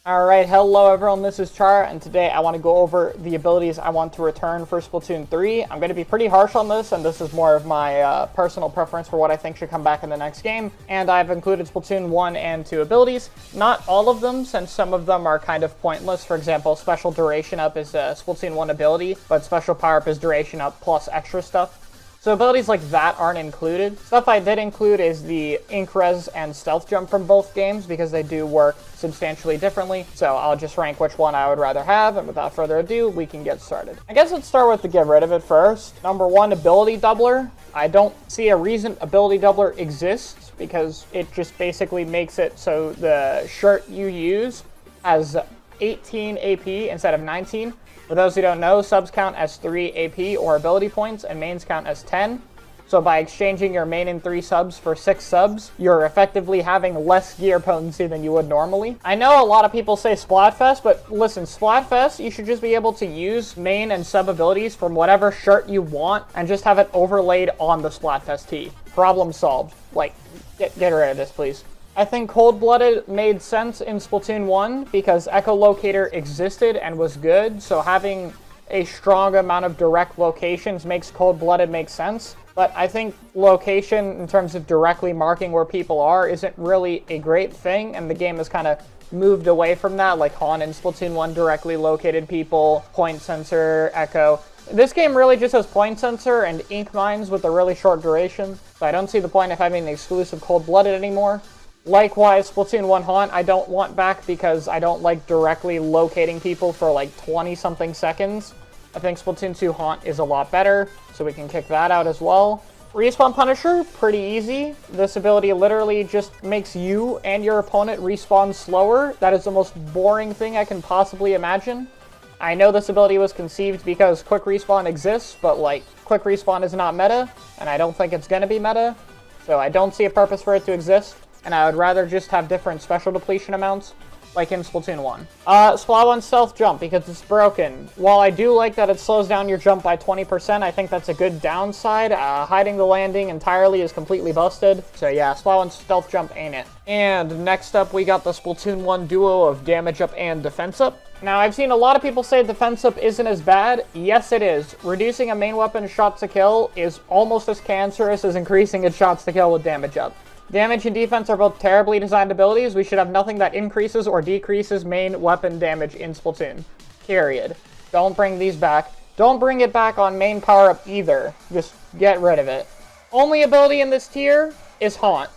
Alright, hello everyone, this is Chara, and today I want to go over the abilities I want to return for Splatoon 3. I'm going to be pretty harsh on this, and this is more of my personal preference for what I think should come back in the next game. And I've included Splatoon 1 and 2 abilities. Not all of them, since some of them are kind of pointless. For example, Special Duration Up is a Splatoon 1 ability, but Special Power Up is Duration Up plus extra stuff. So abilities like that aren't included. Stuff I did include is the Ink Res and Stealth Jump from both games because they do work substantially differently. So I'll just rank which one I would rather have, and without further ado, we can get started. I guess let's start with the get rid of it first. Number 1, Ability Doubler. I don't see a reason Ability Doubler exists because it just basically makes it so the shirt you use has 18 AP instead of 19. For those who don't know, subs count as 3 AP or ability points, and mains count as 10. So by exchanging your main and 3 subs for 6 subs, you're effectively having less gear potency than you would normally. I know a lot of people say Splatfest, but listen, Splatfest, you should just be able to use main and sub abilities from whatever shirt you want and just have it overlaid on the Splatfest tee. Problem solved. Like, get rid of this, please. I think Cold-Blooded made sense in Splatoon 1 because Echolocator existed and was good, so having a strong amount of direct locations makes Cold-Blooded make sense. But I think location, in terms of directly marking where people are, isn't really a great thing, and the game has kind of moved away from that, like Han in Splatoon 1 directly located people, point sensor, Echo. This game really just has point sensor and ink mines with a really short duration, so I don't see the point of having the exclusive Cold-Blooded anymore. Likewise, Splatoon 1 Haunt I don't want back because I don't like directly locating people for like 20-something seconds. I think Splatoon 2 Haunt is a lot better, so we can kick that out as well. Respawn Punisher, pretty easy. This ability literally just makes you and your opponent respawn slower. That is the most boring thing I can possibly imagine. I know this ability was conceived because Quick Respawn exists, but like, Quick Respawn is not meta, and I don't think it's gonna be meta, so I don't see a purpose for it to exist. And I would rather just have different special depletion amounts, like in Splatoon 1. Splat 1 Stealth Jump, because it's broken. While I do like that it slows down your jump by 20%, I think that's a good downside. Hiding the landing entirely is completely busted. So yeah, Splat 1 Stealth Jump ain't it. And next up, we got the Splatoon 1 duo of Damage Up and Defense Up. Now, I've seen a lot of people say Defense Up isn't as bad. Yes, it is. Reducing a main weapon's shots to kill is almost as cancerous as increasing its shots to kill with Damage Up. Damage and defense are both terribly designed abilities. We should have nothing that increases or decreases main weapon damage in Splatoon. Period. Don't bring these back. Don't bring it back on main power-up either. Just get rid of it. Only ability in this tier is Haunt.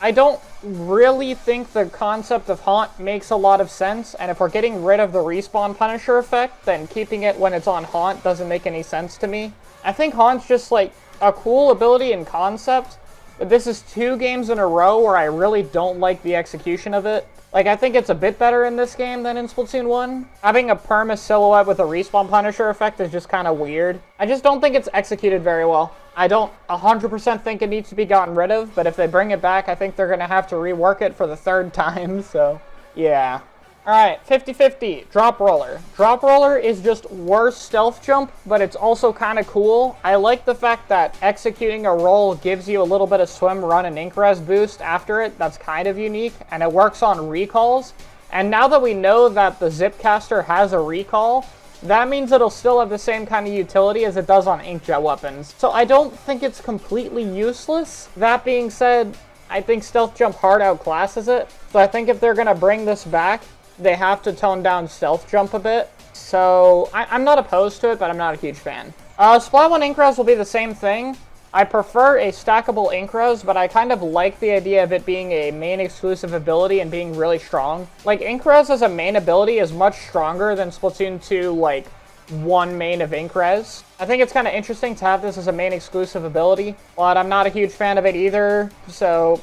I don't really think the concept of Haunt makes a lot of sense, and if we're getting rid of the Respawn Punisher effect, then keeping it when it's on Haunt doesn't make any sense to me. I think Haunt's just like a cool ability in concept, but this is 2 games in a row where I really don't like the execution of it. Like, I think it's a bit better in this game than in Splatoon 1. Having a perma silhouette with a Respawn Punisher effect is just kind of weird. I just don't think it's executed very well. I don't 100% think it needs to be gotten rid of, but if they bring it back, I think they're going to have to rework it for the 3rd time, so yeah. Alright, 50-50, Drop Roller. Drop Roller is just worse Stealth Jump, but it's also kind of cool. I like the fact that executing a roll gives you a little bit of swim, run, and ink res boost after it. That's kind of unique, and it works on recalls. And now that we know that the Zipcaster has a recall, that means it'll still have the same kind of utility as it does on inkjet weapons. So I don't think it's completely useless. That being said, I think Stealth Jump hard outclasses it. So I think if they're going to bring this back, they have to tone down Stealth Jump a bit. So I'm not opposed to it, but I'm not a huge fan. Splat 1 Ink Res will be the same thing. I prefer a stackable Ink Res, but I kind of like the idea of it being a main exclusive ability and being really strong. Like, Ink Res as a main ability is much stronger than Splatoon 2, like, 1 main of Ink Res. I think it's kind of interesting to have this as a main exclusive ability, but I'm not a huge fan of it either, so,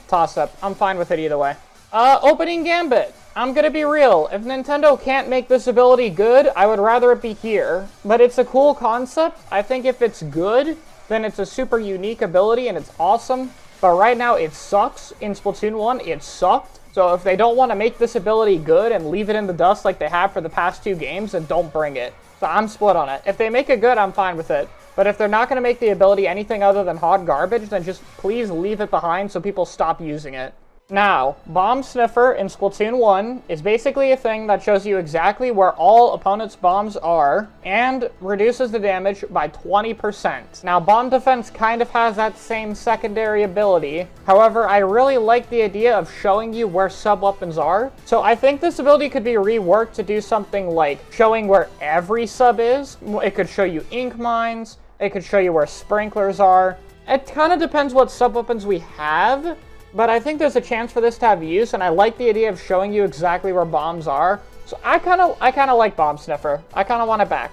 toss up. I'm fine with it either way. Opening Gambit. I'm gonna be real, if Nintendo can't make this ability good, I would rather it be here. But it's a cool concept. I think if it's good, then it's a super unique ability and it's awesome. But right now it sucks. In Splatoon 1, it sucked. So if they don't want to make this ability good and leave it in the dust like they have for the past 2 games, then don't bring it. So I'm split on it. If they make it good, I'm fine with it. But if they're not going to make the ability anything other than hot garbage, then just please leave it behind so people stop using it. Now, Bomb Sniffer in Splatoon 1 is basically a thing that shows you exactly where all opponents' bombs are and reduces the damage by 20%. Now, Bomb Defense kind of has that same secondary ability. However, I really like the idea of showing you where sub-weapons are. So I think this ability could be reworked to do something like showing where every sub is. It could show you ink mines. It could show you where sprinklers are. It kind of depends what sub-weapons we have. But I think there's a chance for this to have use, and I like the idea of showing you exactly where bombs are. So I kind of like Bomb Sniffer. I kind of want it back.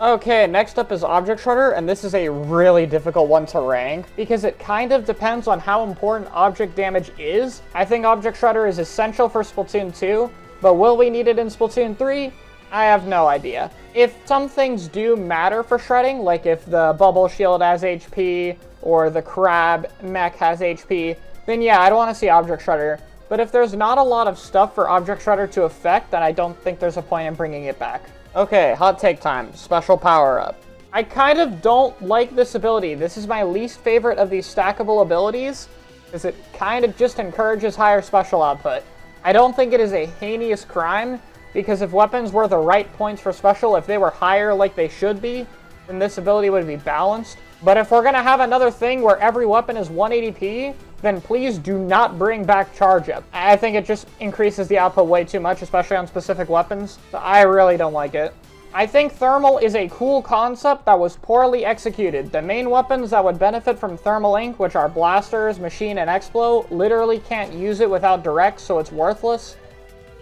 Okay, next up is Object Shredder, and this is a really difficult one to rank because it kind of depends on how important object damage is. I think Object Shredder is essential for Splatoon 2, but will we need it in Splatoon 3? I have no idea. If some things do matter for shredding, like if the bubble shield has HP or the crab mech has HP, then yeah, I'd want to see Object Shredder. But if there's not a lot of stuff for Object Shredder to affect, then I don't think there's a point in bringing it back. Okay, hot take time. Special power-up. I kind of don't like this ability. This is my least favorite of these stackable abilities, because it kind of just encourages higher special output. I don't think it is a heinous crime, because if weapons were the right points for special, if they were higher like they should be, then this ability would be balanced. But if we're going to have another thing where every weapon is 180p, then please do not bring back Charge Up. I think it just increases the output way too much, especially on specific weapons. So I really don't like it. I think Thermal is a cool concept that was poorly executed. The main weapons that would benefit from Thermal Ink, which are Blasters, Machine, and Explo, literally can't use it without Direct, so it's worthless.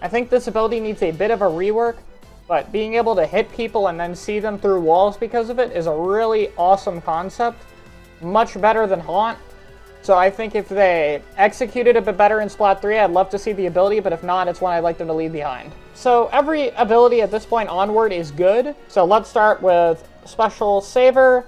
I think this ability needs a bit of a rework, but being able to hit people and then see them through walls because of it is a really awesome concept. Much better than Haunt. So I think if they executed a bit better in Splat 3, I'd love to see the ability, but if not, it's one I'd like them to leave behind. So every ability at this point onward is good. So let's start with Special Saver,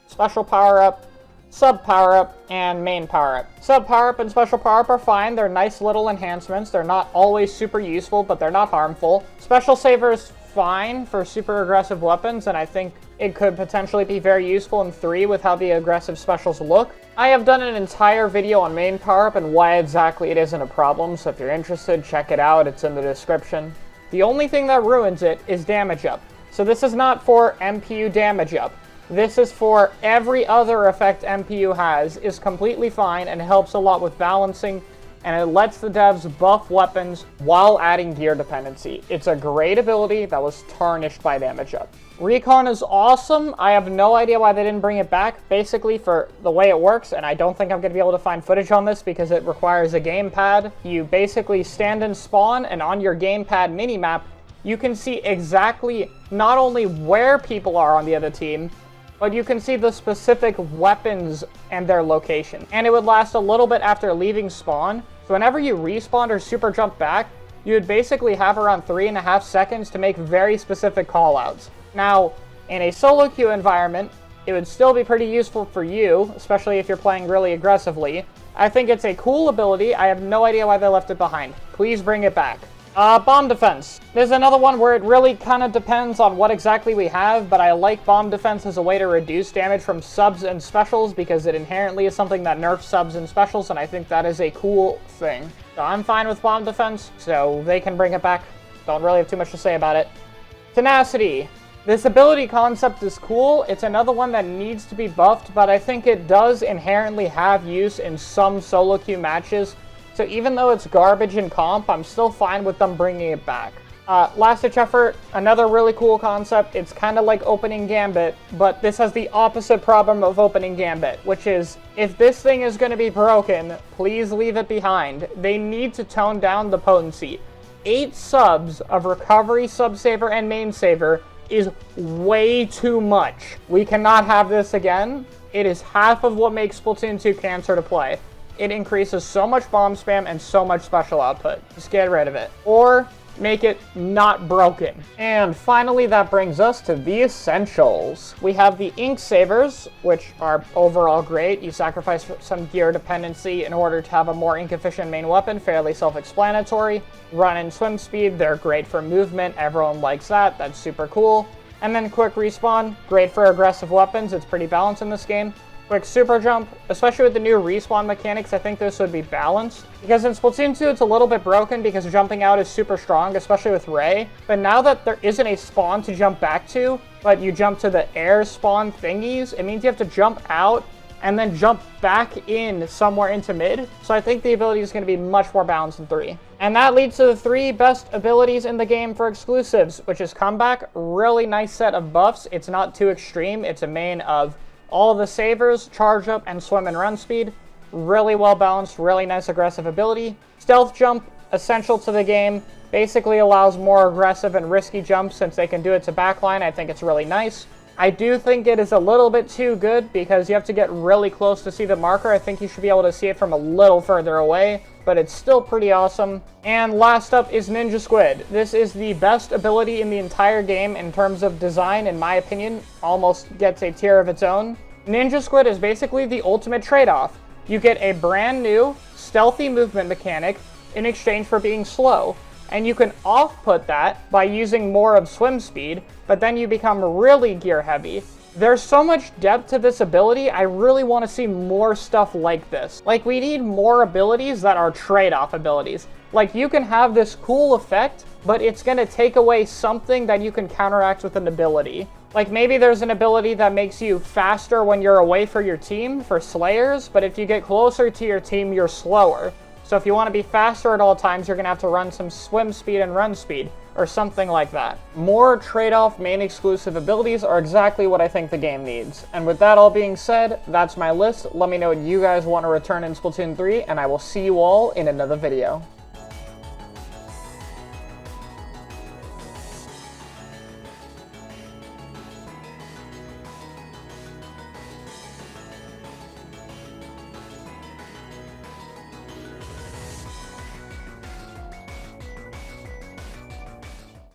Special Power-Up, Sub Power-Up, and Main Power-Up. Sub Power-Up and Special Power-Up are fine. They're nice little enhancements. They're not always super useful, but they're not harmful. Special Saver is fine for super aggressive weapons, and I think it could potentially be very useful in 3 with how the aggressive specials look. I have done an entire video on Main Power-Up and why exactly it isn't a problem, so if you're interested, check it out. It's in the description. The only thing that ruins it is Damage Up. So this is not for MPU Damage Up. This is for every other effect MPU has, is completely fine and helps a lot with balancing, and it lets the devs buff weapons while adding gear dependency. It's a great ability that was tarnished by Damage Up. Recon is awesome. I have no idea why they didn't bring it back, basically for the way it works, and I don't think I'm going to be able to find footage on this because it requires a gamepad. You basically stand and spawn, and on your gamepad minimap, you can see exactly not only where people are on the other team, but you can see the specific weapons and their location. And it would last a little bit after leaving spawn, so whenever you respawn or super jump back, you would basically have around 3.5 seconds to make very specific callouts. Now, in a solo queue environment, it would still be pretty useful for you, especially if you're playing really aggressively. I think it's a cool ability. I have no idea why they left it behind. Please bring it back. Bomb Defense. There's another one where it really kind of depends on what exactly we have, but I like Bomb Defense as a way to reduce damage from subs and specials because it inherently is something that nerfs subs and specials, and I think that is a cool thing. So I'm fine with Bomb Defense, so they can bring it back. Don't really have too much to say about it. Tenacity. This ability concept is cool. It's another one that needs to be buffed, but I think it does inherently have use in some solo queue matches. So even though it's garbage in comp, I'm still fine with them bringing it back. Last Ditch Effort, another really cool concept. It's kind of like Opening Gambit, but this has the opposite problem of Opening Gambit, which is, if this thing is going to be broken, please leave it behind. They need to tone down the potency. 8 subs of Recovery, Sub-Saver, and Main Saver is way too much. We cannot have this again. It is half of what makes Splatoon 2 cancer to play. It increases so much bomb spam and so much special output. Just get rid of it. Or make it not broken. And finally, that brings us to the essentials. We have the Ink Savers, which are overall great. You sacrifice some gear dependency in order to have a more ink-efficient main weapon, fairly self-explanatory. Run and swim speed, they're great for movement. Everyone likes that. That's super cool. And then quick respawn, great for aggressive weapons. It's pretty balanced in this game. quick super jump. Especially with the new respawn mechanics, I think this would be balanced. Because in Splatoon 2, it's a little bit broken because jumping out is super strong, especially with Ray. But now that there isn't a spawn to jump back to, but you jump to the air spawn thingies, it means you have to jump out and then jump back in somewhere into mid. So I think the ability is going to be much more balanced in 3. And that leads to the 3 best abilities in the game for exclusives, which is Comeback. Really nice set of buffs. It's not too extreme. It's a main of all of the savers, Charge Up, and Swim and Run Speed. Really well balanced, really nice aggressive ability. Stealth Jump, essential to the game. Basically allows more aggressive and risky jumps since they can do it to backline. I think it's really nice. I do think it is a little bit too good because you have to get really close to see the marker. I think you should be able to see it from a little further away, but it's still pretty awesome. And last up is Ninja Squid. This is the best ability in the entire game in terms of design, in my opinion. Almost gets a tier of its own. Ninja Squid is basically the ultimate trade-off. You get a brand new, stealthy movement mechanic in exchange for being slow. And you can off-put that by using more of swim speed, but then you become really gear heavy. There's so much depth to this ability, I really want to see more stuff like this. Like, we need more abilities that are trade-off abilities. Like, you can have this cool effect, but it's going to take away something that you can counteract with an ability. Like, maybe there's an ability that makes you faster when you're away from your team for Slayers, but if you get closer to your team, you're slower. So if you want to be faster at all times, you're going to have to run some swim speed and run speed, or something like that. More trade-off main exclusive abilities are exactly what I think the game needs. And with that all being said, that's my list. Let me know what you guys want to return in Splatoon 3, and I will see you all in another video.